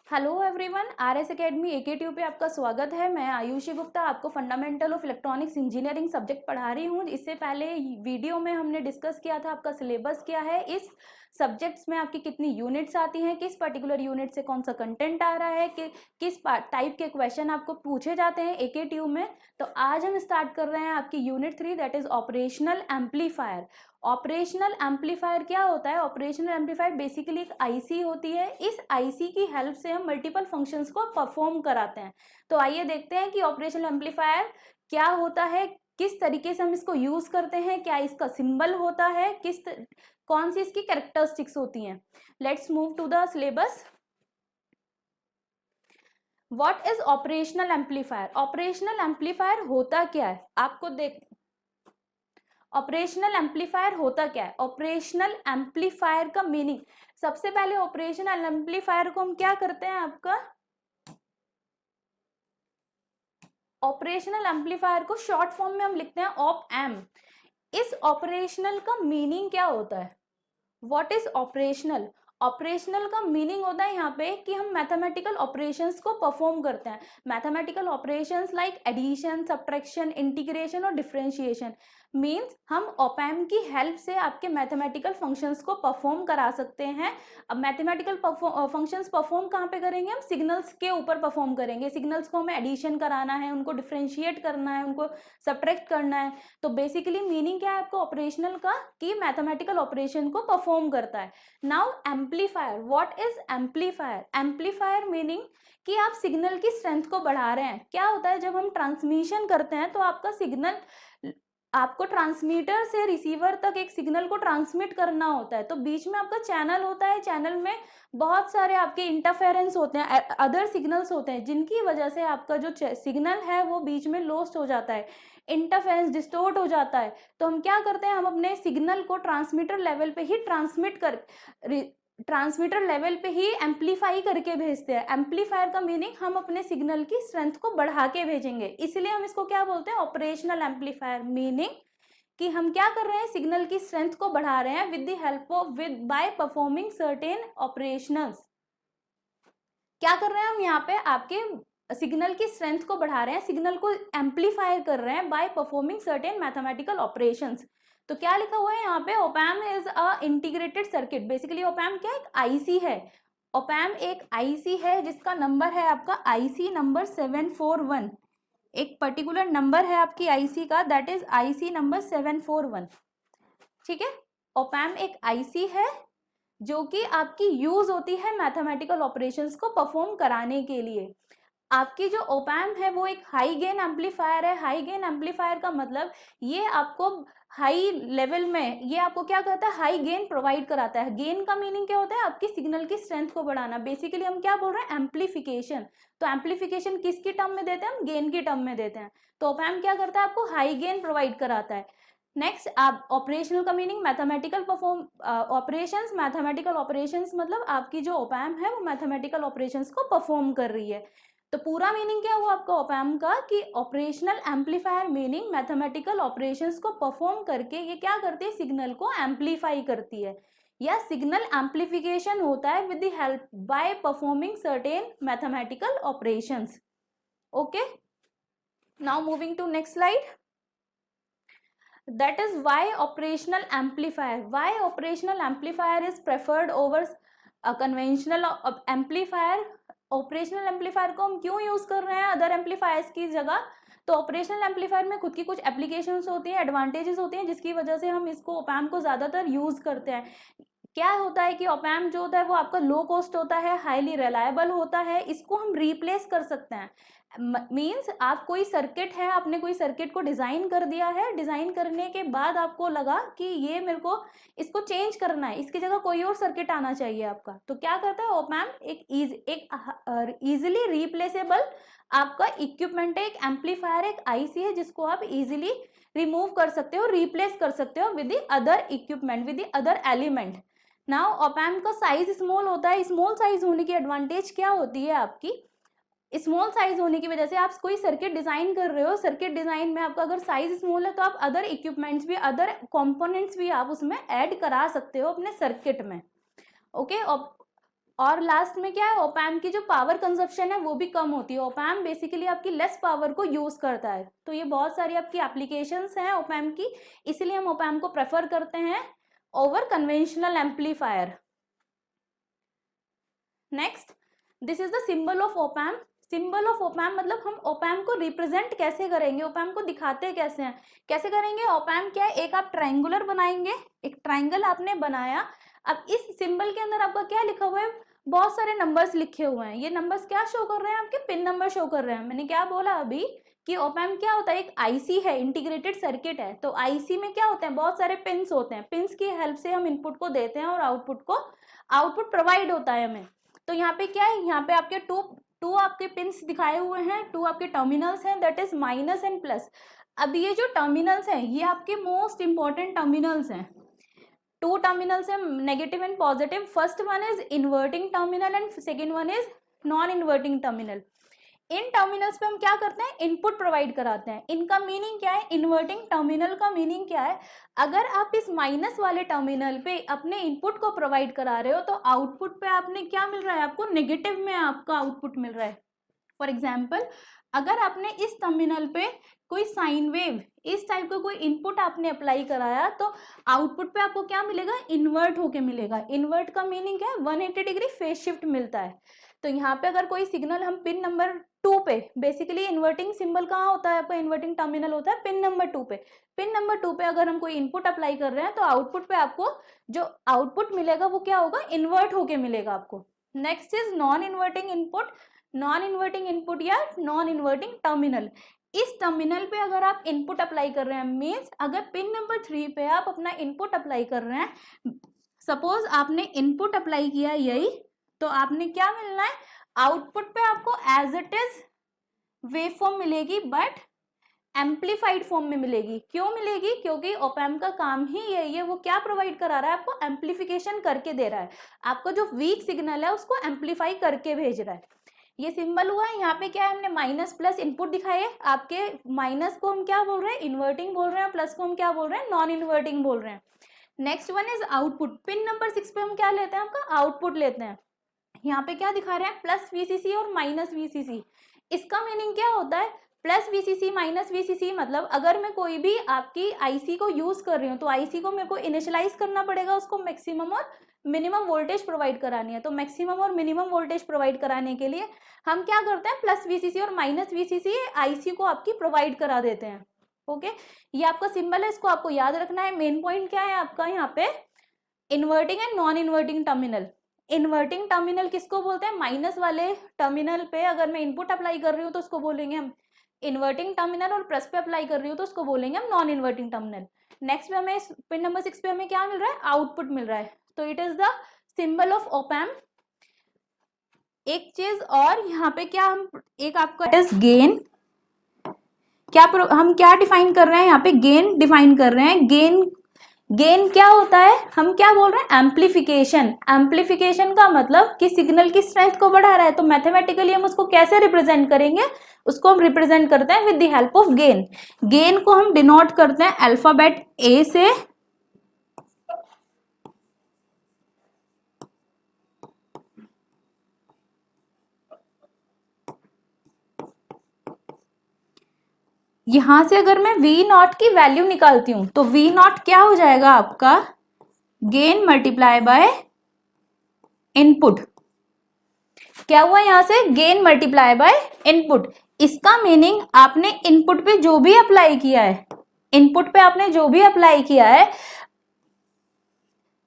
Hello everyone, RS academy एके tube पे आपका स्वागत है। मैं आयुषी गुप्ता आपको fundamental of electronics engineering subject पढ़ा रही हूँ। इससे पहले वीडियो में हमने डिस्कस किया था आपका सिलेबस क्या है, इस सब्जेक्ट्स में आपकी कितनी यूनिट्स आती हैं, किस पर्टिकुलर यूनिट से कौन सा कंटेंट आ रहा है, कि किस टाइप के क्वेश्चन आपको पूछे जाते हैं एके ट्यूब में। तो आज हम स्टार्ट कर रहे हैं आपकी unit 3, that is operational amplifier. Operational amplifier क्या होता है? ऑपरेशनल एम्पलीफायर बेसिकली एक आईसी होती है। इस आईसी की हेल्प से हम मल्टीपल फंक्शंस को परफॉर्म कराते हैं। तो आइए देखते हैं कि ऑपरेशनल एम्पलीफायर क्या होता है, किस तरीके से हम इसको यूज करते हैं, क्या इसका सिंबल होता है, कौन सी इसकी कैरेक्टरिस्टिक्स होती हैं। Let's move to the syllabus. What is operational amplifier? Operational amplifier होता क्या है? आपको देख ऑपरेशनल एम्पलीफायर होता क्या है? ऑपरेशनल एम्पलीफायर का मीनिंग, सबसे पहले ऑपरेशनल एम्पलीफायर को हम क्या करते हैं, आपका ऑपरेशनल एम्पलीफायर को शॉर्ट फॉर्म में हम लिखते हैं ऑप एम। इस ऑपरेशनल का मीनिंग क्या होता है? What is operational? ऑपरेशनल का मीनिंग होता है यहाँ पे कि हम मैथमेटिकल ऑपरेशंस को परफॉर्म करते हैं। Mathematical operations like addition, subtraction, integration और डिफरेंशिएशन। मींस हम ऑपैम्प की हेल्प से आपके मैथमेटिकल फंक्शंस को परफॉर्म करा सकते हैं। अब मैथमेटिकल फंक्शंस परफॉर्म कहाँ पे करेंगे? हम सिग्नल्स के ऊपर परफॉर्म करेंगे। सिग्नल्स को हमें एडिशन कराना है, उनको डिफरेंशिएट करना है, उनको सब्ट्रैक्ट करना है। तो बेसिकली मीनिंग क्या है आपको ऑपरेशनल का? कि मैथमेटिकल ऑपरेशन को परफॉर्म करता है। Now amplifier, what is amplifier? Amplifier meaning कि आप सिग्नल की स्ट्रेंथ को बढ़ा रहे हैं। क्या होता है जब हम ट्रांसमिशन करते हैं तो आपका सिग्नल, आपको ट्रांसमीटर से रिसीवर तक एक सिग्नल को ट्रांसमिट करना होता है, तो बीच में आपका चैनल होता है। चैनल में बहुत सारे आपके इंटरफेरेंस होते हैं, अदर सिग्नल्स होते हैं, जिनकी वजह से आपका जो सिग्नल है वो बीच में लॉस्ट हो जाता है, इंटरफेरेंस डिस्टोर्ट हो जाता है। तो हम क्या करते हैं, हम अपने सिग्नल को ट्रांसमीटर लेवल पे ही ट्रांसमीटर लेवल पे ही एम्पलीफाई करके भेजते हैं। एम्पलीफायर का मीनिंग हम अपने सिग्नल की स्ट्रेंथ को बढ़ा के भेजेंगे, इसलिए हम इसको क्या बोलते हैं? Operational amplifier. मीनिंग कि हम क्या कर रहे हैं, सिग्नल की स्ट्रेंथ को बढ़ा रहे हैं with the help of bye performing certain operations. क्या कर रहे हैं हम यहाँ पे? आपके सिग्नल की स्ट्रेंथ को बढ़ा रहे हैं, सिग्नल को एम्पलीफाई कर रहे हैं bye performing certain mathematical operations. तो क्या लिखा हुआ है यहाँ पे? ओपैम is a integrated circuit. Basically ओपैम क्या है? एक आईसी है। ओपैम एक आईसी है जिसका नंबर है आपका आईसी नंबर 741। एक पर्टिकुलर नंबर है आपकी आईसी का, दैट इज आईसी नंबर 741। ठीक है, ओपैम एक आईसी है जो कि आपकी यूज होती है मैथमेटिकल ऑपरेशंस को परफॉर्म कराने के लिए। आपकी जो ओपैम्प है वो एक हाई गेन एम्पलीफायर है। हाई गेन एम्पलीफायर का मतलब ये आपको हाई लेवल में, ये आपको क्या करता है? हाई गेन प्रोवाइड कराता है। गेन का मीनिंग क्या होता है? आपकी सिग्नल की स्ट्रेंथ को बढ़ाना। बेसिकली हम क्या बोल रहे हैं? एम्पलीफिकेशन। तो एम्पलीफिकेशन किसकी टर्म में देते हैं? हम गेन की टर्म में देते हैं। तो ओपैम्प क्या करता है? आपको हाई गेन प्रोवाइड कराता है। नेक्स्ट, आप ऑपरेशनल का meaning mathematical operations. Mathematical operations मतलब आपकी जो ओपैम्प है वो मैथमेटिकल ऑपरेशंस को परफॉर्म कर रही है। तो पूरा मीनिंग क्या हुआ आपका ओपैम्प का? कि operational amplifier meaning mathematical operations को परफॉर्म करके ये क्या करती है? सिग्नल को एम्पलीफाई करती है, या सिग्नल एम्पलीफिकेशन होता है with the help by performing certain mathematical operations. Okay, now moving to next slide. That is why operational amplifier is preferred over a conventional amplifier। Operational amplifier को हम क्यों use कर रहे हैं अदर एम्पलीफायर्स की जगह? तो ऑपरेशनल एम्पलीफायर में खुद की कुछ एप्लीकेशंस होती हैं, एडवांटेजेस होती हैं, जिसकी वजह से हम इसको ओपैम्प को ज्यादातर यूज करते हैं। क्या होता है कि ओपैम्प जो होता है वो आपका लो कॉस्ट होता है, हाईली रिलायबल होता है, इसको हम रिप्लेस कर सकते हैं। मीन्स आप कोई सर्किट है, आपने कोई सर्किट को डिजाइन कर दिया है, डिजाइन करने के बाद आपको लगा कि ये मेरे को इसको चेंज करना है, इसकी जगह कोई और सर्किट आना चाहिए आपका, तो क्या करता है ओपैम्प? एक इजिली रिप्लेसेबल आपका इक्विपमेंट है, एक एम्पलीफायर, एक आईसी है जिसको आप इजिली रिमूव कर सकते हो, रिप्लेस कर सकते हो with the other equipment, with the other element. Now op-amp का साइज स्मॉल होता है। स्मॉल साइज होने की एडवांटेज क्या होती है आपकी? स्मॉल साइज होने की वजह से आप कोई सर्किट डिजाइन कर रहे हो, सर्किट डिजाइन में आपका अगर साइज स्मॉल है तो आप अदर इक्विपमेंट्स भी, अदर कंपोनेंट्स भी आप उसमें ऐड करा सकते हो अपने सर्किट में। ओके, और लास्ट में क्या है, ओपैम्प की जो पावर कंजप्शन है वो भी कम होती है। ओपैम्प बेसिकली आपकी लेस पावर को यूज करता है। तो ये बहुत सारी आपकी एप्लीकेशंस हैं ओपैम्प की, इसीलिए हम ओपैम्प को प्रेफर करते हैं over conventional amplifier. Next, this is the symbol of op-amp. Symbol of op-amp मतलब हम ओपैम्प को रिप्रेजेंट कैसे करेंगे, ओपैम्प को दिखाते कैसे हैं, कैसे करेंगे। ओपैम्प क्या है, एक आप ट्रायंगुलर बनाएंगे, एक ट्रायंगल आपने बनाया। अब इस सिंबल के अंदर आपका क्या लिखा हुआ है, बहुत सारे नंबर्स लिखे हुए हैं। ये नंबर्स क्या शो कर रहे हैं, आपके पिन नंबर शो कर रहे हैं। मैंने क्या बोला अभी कि ओपैम्प क्या होता है, एक आईसी है, इंटीग्रेटेड सर्किट है। तो आईसी में क्या होते हैं, बहुत सारे पिन्स होते हैं। पिन्स की हेल्प से हम इनपुट को देते हैं और आउटपुट प्रोवाइड होता है हमें। तो यहाँ पे क्या है, यहाँ पे आपके टू आपके पिन्स दिखाए हुए हैं, टू आपके टर्मिनल्स हैं, that is minus and plus. अब ये जो टर्मिनल्स हैं ये आपके मोस्ट इंपॉर्टेंट टर्मिनल्स हैं। टू टर्मिनल्स हैं, negative and positive. First one is inverting terminal and second one is non inverting terminal. In terminals पे हम क्या करते हैं, इनपुट प्रोवाइड कराते हैं। इनका मीनिंग क्या है, इन्वर्टिंग टर्मिनल का मीनिंग क्या है, अगर आप इस माइनस वाले टर्मिनल पे अपने इनपुट को प्रोवाइड करा रहे हो तो आउटपुट पे आपने क्या मिल रहा है, आपको नेगेटिव में आपका आउटपुट मिल रहा है। फॉर एग्जाम्पल, अगर आपने इस टर्मिनल पे कोई साइन वेव इस टाइप का कोई इनपुट आपने अप्लाई कराया तो आउटपुट पे आपको क्या मिलेगा, इन्वर्ट होके मिलेगा। इन्वर्ट का मीनिंग क्या है, 180 डिग्री फेज शिफ्ट मिलता है। तो यहाँ पे अगर कोई सिग्नल हम पिन नंबर 2 पे, बेसिकली इन्वर्टिंग सिंबल कहाँ होता है आपका, इन्वर्टिंग टर्मिनल होता है पिन नंबर 2 पे। पिन नंबर 2 पे अगर हम कोई इनपुट अप्लाई कर रहे हैं तो आउटपुट पे आपको जो आउटपुट मिलेगा वो क्या होगा, इन्वर्ट होके मिलेगा आपको। Next is non inverting input. Non inverting input या नॉन इन्वर्टिंग टर्मिनल, इस टर्मिनल पे अगर आप इनपुट अप्लाई कर रहे हैं, मीन्स अगर पिन नंबर 3 पे आप अपना इनपुट अप्लाई कर रहे हैं, सपोज आपने इनपुट अप्लाई किया यही, तो आपने क्या मिलना है, आउटपुट पे आपको as it is wave form मिलेगी बट एम्पलीफाइड फॉर्म में मिलेगी। क्यों मिलेगी, क्योंकि ओपैम्प का काम ही यही है, वो क्या प्रोवाइड करा रहा है, आपको एम्पलीफिकेशन करके दे रहा है। आपका जो वीक सिग्नल है उसको एम्पलीफाई करके भेज रहा है। ये सिंबल हुआ है, यहाँ पे क्या है, हमने माइनस प्लस इनपुट दिखाए। आपके माइनस को हम क्या बोल रहे हैं, इन्वर्टिंग बोल रहे हैं, प्लस को हम क्या बोल रहे हैं, नॉन इन्वर्टिंग बोल रहे हैं। Next one is output. Pin number 6 पे हम क्या लेते हैं, आपका आउटपुट लेते हैं। यहाँ पे क्या दिखा रहे हैं, प्लस वीसीसी और माइनस वीसीसी। इसका मीनिंग क्या होता है, प्लस वीसीसी माइनस वीसीसी मतलब अगर मैं कोई भी आपकी आईसी को यूज कर रही हूँ तो आईसी को मेरे को इनिशियलाइज करना पड़ेगा, उसको मैक्सिमम और मिनिमम वोल्टेज प्रोवाइड करानी है। तो मैक्सिमम और मिनिमम वोल्टेज प्रोवाइड कराने के लिए हम क्या करते हैं, प्लस वीसीसी और माइनस वीसीसी आईसी को आपकी प्रोवाइड करा देते हैं। ओके, ये आपका सिंबल है, इसको आपको याद रखना है। मेन पॉइंट क्या है आपका यहाँ पे, inverting and non inverting terminal. Inverting terminal किसको बोलते हैं, माइनस वाले टर्मिनल पे अगर मैं इनपुट अप्लाई कर रही हूँ तो उसको बोलेंगे हम इन्वर्टिंग टर्मिनल, और प्लस पे अप्लाई कर रही हूँ तो उसको बोलेंगे हम नॉन इन्वर्टिंग टर्मिनल। नेक्स्ट पे हमें पिन नंबर 6 पे हमें क्या मिल रहा है, आउटपुट मिल रहा है। तो it is the symbol of op-amp. एक चीज और यहाँ पे क्या हम एक आपका इज गेन, क्या हम क्या डिफाइन कर रहे हैं, यहाँ पे गेन डिफाइन कर रहे हैं। गेन क्या होता है, हम क्या बोल रहे हैं, एम्पलीफिकेशन। एम्पलीफिकेशन का मतलब कि सिग्नल की स्ट्रेंथ को बढ़ा रहा है। तो मैथमेटिकली हम उसको कैसे रिप्रेजेंट करेंगे, उसको हम रिप्रेजेंट करते हैं with the help of gain. Gain को हम डिनोट करते हैं अल्फाबेट ए से, यहां से अगर मैं वी नॉट की वैल्यू निकालती हूं तो वी नॉट क्या हो जाएगा आपका, गेन मल्टीप्लाई बाय इनपुट। क्या हुआ, यहां से गेन मल्टीप्लाई बाय इनपुट। इसका मीनिंग आपने इनपुट पे जो भी अप्लाई किया है, इनपुट पे आपने जो भी अप्लाई किया है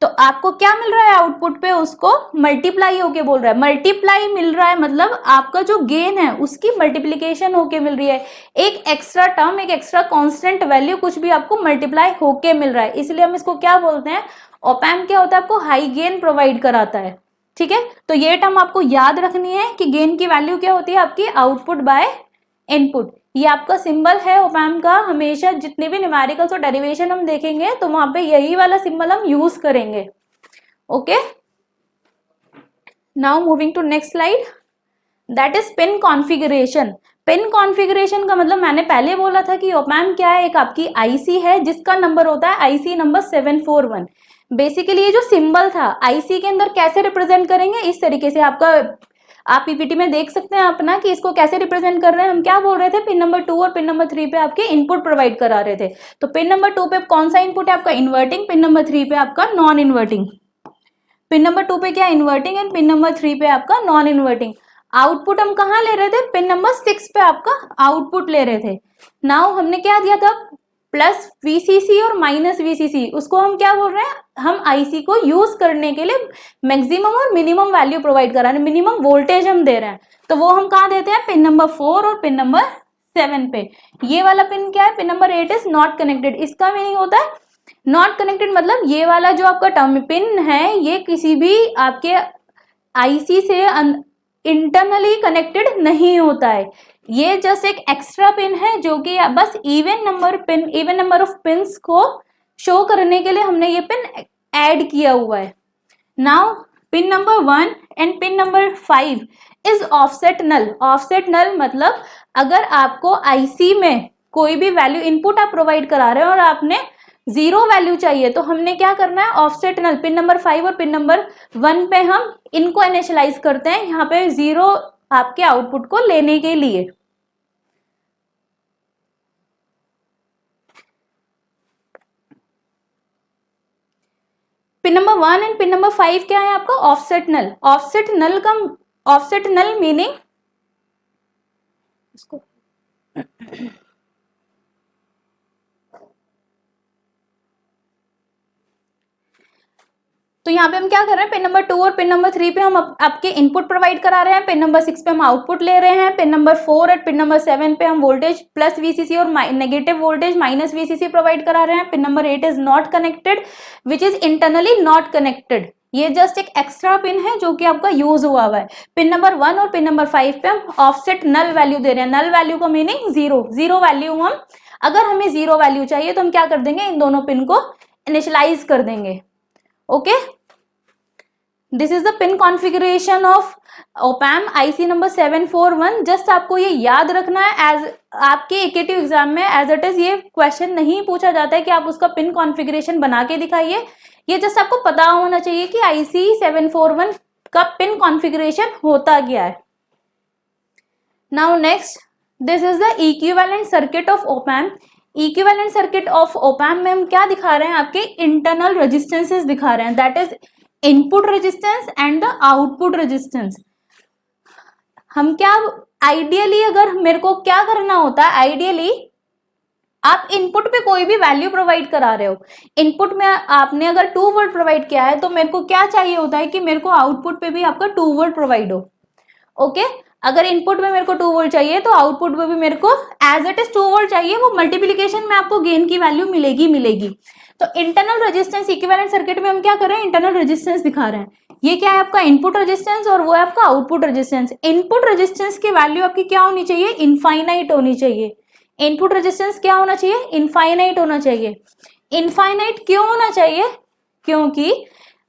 तो आपको क्या मिल रहा है, आउटपुट पे उसको मल्टीप्लाई होके बोल रहा है। मल्टीप्लाई मिल रहा है मतलब आपका जो गेन है उसकी मल्टीप्लीकेशन होके मिल रही है। एक एक्स्ट्रा टर्म, एक एक्स्ट्रा कांस्टेंट वैल्यू कुछ भी आपको मल्टीप्लाई होके मिल रहा है, इसलिए हम इसको क्या बोलते हैं, ओपैम्प क्या होता है, आपको हाई गेन प्रोवाइड कराता है। ठीक है, तो ये टर्म आपको याद रखनी है कि गेन की वैल्यू क्या होती है, आपकी आउटपुट बाय इनपुट। ये आपका सिंबल है ओपैम्प का। हमेशा जितने भी न्यूमेरिकल्स और डेरिवेशन हम देखेंगे तो वहां पे यही वाला सिंबल हम यूज करेंगे। Okay, now moving to next slide, that is pin configuration. Pin configuration का मतलब मैंने पहले बोला था कि ओपैम्प क्या है, एक आपकी आईसी है जिसका नंबर होता है आईसी नंबर 741। बेसिकली ये जो सिंबल था आईसी के अंदर कैसे रिप्रेजेंट करेंगे, इस तरीके से आपका आप पीपीटी में देख सकते हैं अपना कि इसको कैसे रिप्रेजेंट कर रहे हैं। हम क्या बोल रहे थे, पिन नंबर 2 और पिन नंबर 3 पे आपके इनपुट प्रोवाइड करा रहे थे। तो पिन नंबर 2 पे कौन सा इनपुट है आपका, इन्वर्टिंग, पिन नंबर 3 पे आपका नॉन इन्वर्टिंग। पिन नंबर 2 पे क्या इन्वर्टिंग एंड पिन नंबर 3 पे आपका नॉन इन्वर्टिंग। आउटपुट हम कहाँ ले रहे थे, पिन नंबर 6 पे आपका आउटपुट ले रहे थे। नाउ हमने क्या दिया था, प्लस वीसीसी और माइनस वीसीसी, उसको हम क्या बोल रहे हैं, हम आईसी को यूज करने के लिए मैक्सिमम और मिनिमम वैल्यू प्रोवाइड करा रहे हैं, मिनिमम वोल्टेज हम दे रहे हैं। तो वो हम कहाँ देते हैं, पिन नंबर 4 और पिन नंबर 7 पे। ये वाला पिन क्या है, pin number 8 is not connected. इसका मीनिंग होता है नॉट कनेक्टेड, मतलब ये वाला जो आपका टर्म पिन है ये किसी भी आपके आईसी से इंटरनली कनेक्टेड नहीं होता है। ये जस्ट एक एक्स्ट्रा पिन है जो कि बस इवन नंबर ऑफ पिन्स को शो करने के लिए हमने ये पिन ऐड किया हुआ है। Now pin number 1 and pin number 5 is offset null. Offset null मतलब अगर आपको आईसी में कोई भी वैल्यू इनपुट आप प्रोवाइड करा रहे हो और आपने 0 वैल्यू चाहिए, तो हमने क्या करना है, ऑफसेट नल पिन नंबर 5 और पिन नंबर 1 पे हम इनको इनिशियलाइज करते हैं, यहाँ पे 0 आपके आउटपुट को लेने के लिए। Pin number 1 and pin number 5 क्या है आपका, offset null. Offset null meaning इसको तो यहाँ पे हम क्या कर रहे हैं, पिन नंबर 2 और पिन नंबर 3 पे हम आपके इनपुट प्रोवाइड करा रहे हैं, पिन नंबर 6 पे हम आउटपुट ले रहे हैं, पिन नंबर 4 और पिन नंबर 7 पे हम वोल्टेज प्लस वीसीसी और negative voltage minus VCC provide करा रहे हैं। Pin number 8 is not connected which is internally not connected. ये जस्ट एक एक्स्ट्रा पिन है जो कि आपका यूज हुआ है। पिन नंबर 1 और पिन नंबर 5 पे हम ऑफसेट नल वैल्यू दे रहे हैं। नल वैल्यू का मीनिंग जीरो वैल्यू। हम अगर हमें 0 वैल्यू चाहिए तो हम क्या कर देंगे, इन दोनों पिन को इनिशियलाइज कर देंगे। Okay, this is the pin configuration of op-amp IC number 741। Just आपको ये याद रखना है, एज आपके एकेटिव एग्जाम में एज इट इज ये क्वेश्चन नहीं पूछा जाता है कि आप उसका पिन कॉन्फ़िगरेशन बना के दिखाइए। ये जस्ट आपको पता होना चाहिए कि आईसी 741 का पिन कॉन्फ़िगरेशन होता क्या है। Now next, this is the equivalent circuit of op-amp. Equivalent circuit of op-amp में हम क्या दिखा रहे हैं, आपके इंटरनल रेजिस्टेंसेस दिखा रहे हैं, that is input resistance and the output resistance. हम क्या आइडियली, अगर मेरे को क्या करना होता है, आइडियली आप इनपुट पे कोई भी वैल्यू प्रोवाइड करा रहे हो, इनपुट में आपने अगर 2 वोल्ट प्रोवाइड किया है तो मेरे को क्या चाहिए होता है कि मेरे को आउटपुट पे भी आपका 2 वोल्ट प्रोवाइड हो। ओके, अगर इनपुट में मेरे को 2 वोल्ट चाहिए तो आउटपुट में भी मेरे को एज इट इज 2 वोल्ट चाहिए। वो मल्टीप्लीकेशन में आपको गेन की वैल्यू मिलेगी। तो इंटरनल रेजिस्टेंस इक्विवेलेंट सर्किट में हम क्या कर रहे हैं, इंटरनल रेजिस्टेंस दिखा रहे हैं। ये क्या है आपका इनपुट रेजिस्टेंस और वो है आपका आउटपुट रेजिस्टेंस। इनपुट रेजिस्टेंस की वैल्यू आपकी क्या होनी चाहिए, इनफाइनाइट होनी चाहिए। इनपुट रेजिस्टेंस क्या होना चाहिए, इनफाइनाइट होना चाहिए। इनफाइनाइट क्यों होना चाहिए, क्योंकि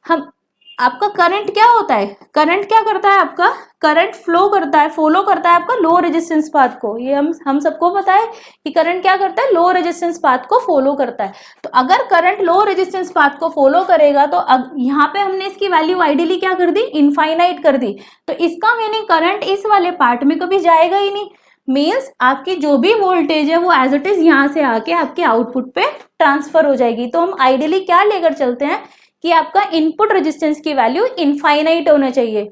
हम आपका करंट क्या होता है, करंट क्या करता है, आपका करंट फॉलो करता है आपका लो रेजिस्टेंस पाथ को। ये हम सबको पता है कि करंट क्या करता है, लो रेजिस्टेंस पाथ को फॉलो करता है। तो अगर करंट लो रेजिस्टेंस पाथ को फॉलो करेगा तो यहाँ पे हमने इसकी वैल्यू आइडियली क्या कर दी, इनफाइनाइट कर दी। तो इसका मीनिंग करंट इस वाले पार्ट में कभी जाएगा ही नहीं। मीन्स आपकी जो भी वोल्टेज है वो एज इट इज यहाँ से आके आपके आउटपुट पे ट्रांसफर हो जाएगी। तो हम आइडियली क्या लेकर चलते हैं कि आपका इनपुट रेजिस्टेंस की वैल्यू इनफाइनाइट होना चाहिए।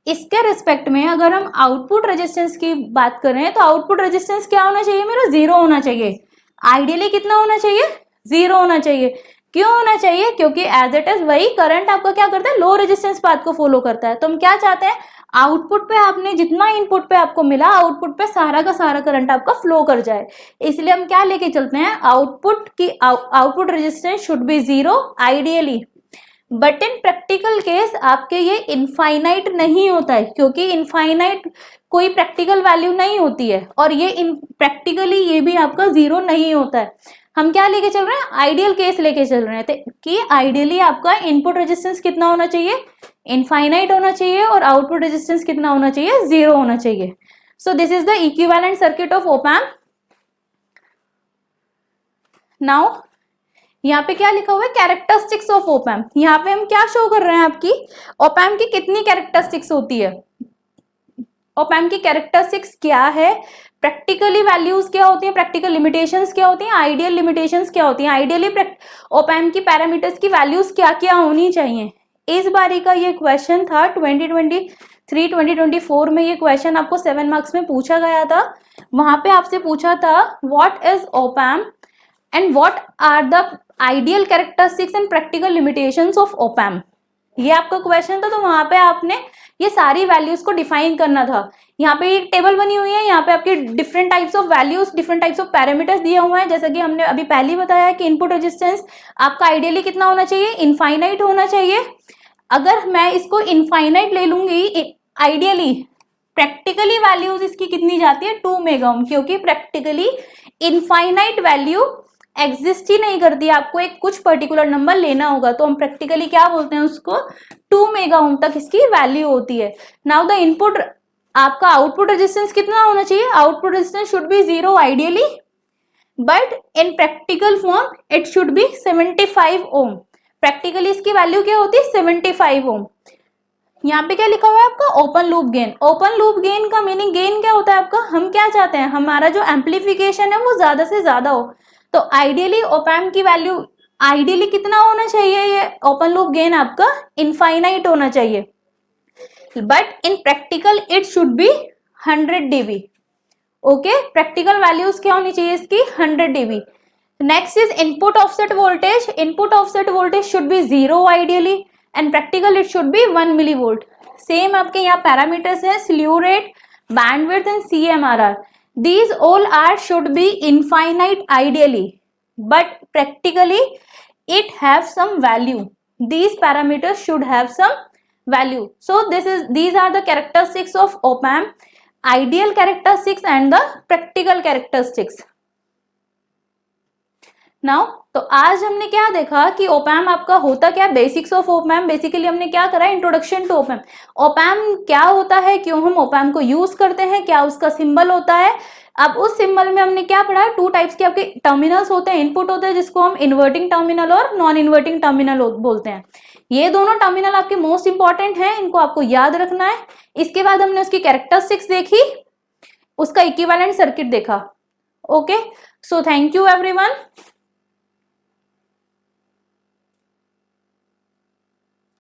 इसके रिस्पेक्ट में अगर हम आउटपुट रेजिस्टेंस की बात करें तो आउटपुट रेजिस्टेंस क्या होना चाहिए, मेरा 0 होना चाहिए। आइडियली कितना होना चाहिए, 0 होना चाहिए। क्यों होना चाहिए, क्योंकि एज इट इज वही करंट आपका क्या करता है, लो रेजिस्टेंस पाथ को फॉलो करता है। तो हम क्या चाहते हैं, आउटपुट पे आपने जितना इनपुट पे आपको मिला, आउटपुट पे सारा का सारा करंट आपका फ्लो कर जाए। इसलिए हम क्या लेके चलते हैं, output resistance should be 0 ideally. But in practical case आपके ये इनफाइनाइट नहीं होता है, क्योंकि इनफाइनाइट कोई प्रैक्टिकल वैल्यू नहीं होती है और ये प्रैक्टिकली ये भी आपका 0 नहीं होता है। हम क्या लेके चल रहे हैं, आइडियल केस लेके चल रहे हैं कि आइडियली आपका इनपुट रेजिस्टेंस कितना होना चाहिए, इनफाइनाइट होना चाहिए और आउटपुट रेजिस्टेंस कितना होना चाहिए, 0 होना चाहिए। So this is the equivalent circuit of op-amp. Now यहाँ पे क्या लिखा हुआ है, कैरेक्टरिस्टिक्स ऑफ ऑप एम्प। यहाँ पे हम क्या शो कर रहे हैं, आपकी ऑप एम्प की कितनी कैरेक्टरिस्टिक्स होती है, ऑप एम्प की कैरेक्टरिस्टिक्स क्या है, प्रैक्टिकली वैल्यूज क्या होती हैं, प्रैक्टिकल लिमिटेशंस क्या होती हैं, आइडियल लिमिटेशंस क्या होती हैं, आइडियली ऑप एम्प की पैरामीटर्स की वैल्यूज क्या क्या होनी चाहिए। इस बारी का ये क्वेश्चन था 2023-2024 में, ये क्वेश्चन आपको 7 मार्क्स में पूछा गया था। वहां पे आपसे पूछा था what is op amp and what are the ideal characteristics and practical limitations of op amp. ये आपका क्वेश्चन था, तो वहां पे आपने ये सारी वैल्यूज को डिफाइन करना था। यहाँ पे एक टेबल बनी हुई है, यहाँ पे आपके different types of values, different types of parameters दिए हुए हैं। जैसा कि हमने अभी पहले ही बताया कि इनपुट रेजिस्टेंस आपका आइडियली कितना होना चाहिए, इनफाइनाइट होना चाहिए। अगर मैं इसको इनफाइनाइट ले लूंगी आइडियली, प्रैक्टिकली वैल्यूज इसकी कितनी जाती है, 2 मेगा ओम, क्योंकि प्रैक्टिकली इनफाइनाइट वैल्यू एग्जिस्ट ही नहीं करती, आपको एक कुछ पर्टिकुलर नंबर लेना होगा, तो हम प्रैक्टिकली क्या बोलते हैं उसको, 2 मेगा ओम तक इसकी वैल्यू होती है। नाउ द इनपुट, आपका आउटपुट रेजिस्टेंस कितना होना चाहिए, output resistance should be 0 ideally, but in practical form it should be 75 ohm. Practically इसकी वैल्यू क्या होती है, 75 ओम। यहाँ पे क्या लिखा हुआ है आपका, open loop gain. Open loop gain का मीनिंग, गेन क्या होता है आपका, हम क्या चाहते हैं, हमारा जो एम्पलीफिकेशन है वो ज्यादा से ज्यादा हो। तो आइडियली ऑप एम्प की वैल्यू आइडियली कितना होना चाहिए, ये ओपन लूप गेन आपका इनफाइनाइट होना चाहिए, but in practical it should B 100 dB। Okay, practical values क्या होनी चाहिए इसकी, 100 dB। Next is input offset voltage. Input offset voltage should be 0 ideally and practical it should B 1 millivolt. Same आपके यहाँ parameters है, slew rate, bandwidth and CMRR। These all are should be infinite ideally, but practically it have some value. These parameters should have some value. So these are the characteristics of op amp, ideal characteristics and the practical characteristics. Now तो आज हमने क्या देखा कि op amp आपका होता क्या, basics of op amp. Basically हमने क्या करा, introduction to op amp. Op amp क्या होता है, क्यों हम ओप एम्प को यूज करते हैं, क्या उसका सिंबल होता है। अब उस सिंबल में हमने क्या पढ़ा, 2 टाइप्स के आपके टर्मिनल्स होते हैं, इनपुट होते हैं जिसको हम इन्वर्टिंग टर्मिनल और नॉन इन्वर्टिंग टर्मिनल बोलते हैं। ये दोनों टर्मिनल आपके मोस्ट इंपॉर्टेंट हैं, इनको आपको याद रखना है। इसके बाद हमने उसकी कैरेक्टरिस्टिक्स देखी, उसका इक्विवेलेंट सर्किट देखा। Okay, so thank you everyone.